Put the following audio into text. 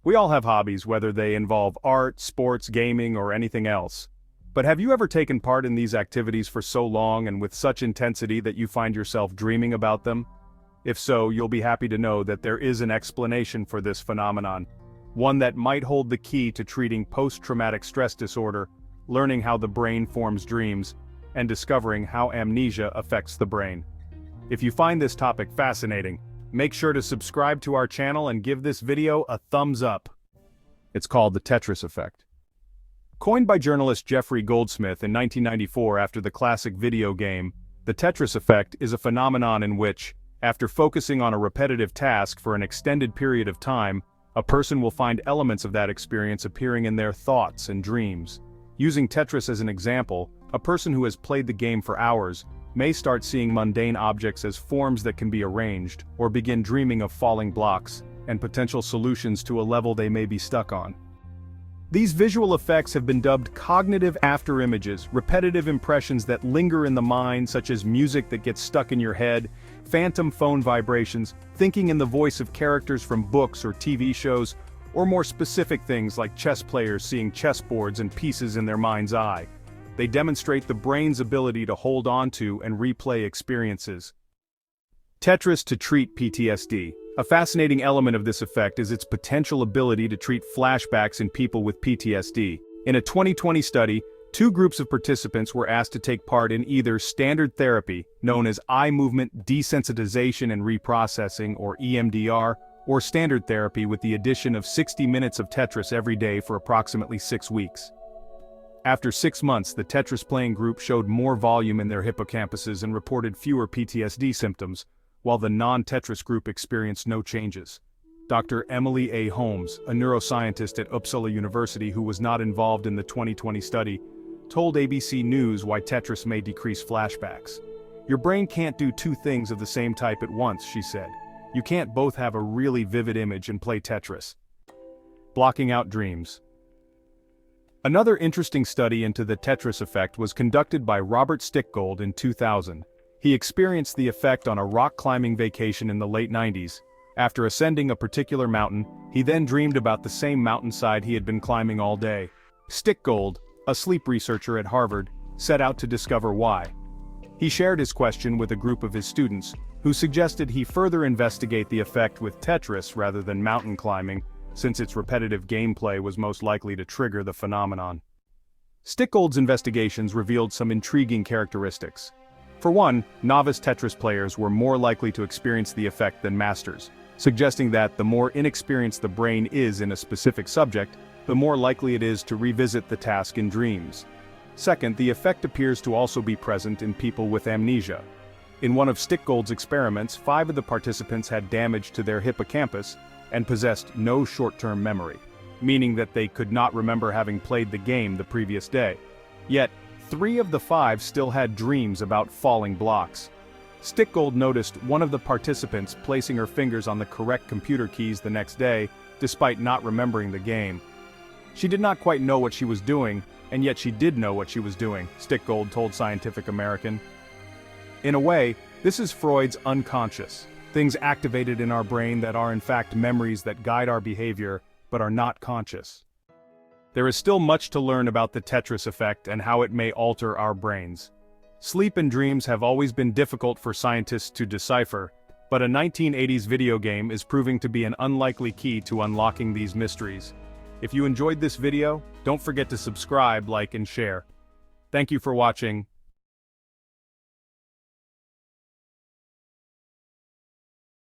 We all have hobbies, whether they involve art, sports, gaming, or anything else. But have you ever taken part in these activities for so long and with such intensity that you find yourself dreaming about them? If so, you'll be happy to know that there is an explanation for this phenomenon, one that might hold the key to treating post-traumatic stress disorder, learning how the brain forms dreams, and discovering how amnesia affects the brain. If you find this topic fascinating, make sure to subscribe to our channel and give this video a thumbs up. It's called the Tetris effect. Coined by journalist Jeffrey Goldsmith in 1994 after the classic video game, the Tetris effect is a phenomenon in which, after focusing on a repetitive task for an extended period of time, a person will find elements of that experience appearing in their thoughts and dreams. Using Tetris as an example, a person who has played the game for hours may start seeing mundane objects as forms that can be arranged, or begin dreaming of falling blocks and potential solutions to a level they may be stuck on. These visual effects have been dubbed cognitive afterimages, repetitive impressions that linger in the mind, such as music that gets stuck in your head, phantom phone vibrations, thinking in the voice of characters from books or TV shows, or more specific things like chess players seeing chessboards and pieces in their mind's eye. They demonstrate the brain's ability to hold on to and replay experiences. Tetris to treat PTSD. A fascinating element of this effect is its potential ability to treat flashbacks in people with PTSD. In a 2020 study, two groups of participants were asked to take part in either standard therapy, known as eye movement desensitization and reprocessing, or EMDR, or standard therapy with the addition of 60 minutes of Tetris every day for approximately 6 weeks. After 6 months, the Tetris-playing group showed more volume in their hippocampuses and reported fewer PTSD symptoms, while the non-Tetris group experienced no changes. Dr. Emily A. Holmes, a neuroscientist at Uppsala University who was not involved in the 2020 study, told ABC News why Tetris may decrease flashbacks. "Your brain can't do two things of the same type at once," she said. "You can't both have a really vivid image and play Tetris." Blocking out dreams. Another interesting study into the Tetris effect was conducted by Robert Stickgold in 2000. He experienced the effect on a rock climbing vacation in the late 90s. After ascending a particular mountain, he then dreamed about the same mountainside he had been climbing all day. Stickgold, a sleep researcher at Harvard, set out to discover why. He shared his question with a group of his students, who suggested he further investigate the effect with Tetris rather than mountain climbing, since its repetitive gameplay was most likely to trigger the phenomenon. Stickgold's investigations revealed some intriguing characteristics. For one, novice Tetris players were more likely to experience the effect than masters, suggesting that the more inexperienced the brain is in a specific subject, the more likely it is to revisit the task in dreams. Second, the effect appears to also be present in people with amnesia. In one of Stickgold's experiments, 5 of the participants had damage to their hippocampus and possessed no short-term memory, meaning that they could not remember having played the game the previous day. Yet, 3 of the 5 still had dreams about falling blocks. Stickgold noticed one of the participants placing her fingers on the correct computer keys the next day, despite not remembering the game. She did not quite know what she was doing, and yet she did know what she was doing, Stickgold told Scientific American. In a way, this is Freud's unconscious, things activated in our brain that are in fact memories that guide our behavior, but are not conscious. There is still much to learn about the Tetris effect and how it may alter our brains. Sleep and dreams have always been difficult for scientists to decipher, but a 1980s video game is proving to be an unlikely key to unlocking these mysteries. If you enjoyed this video, don't forget to subscribe, like, and share. Thank you for watching.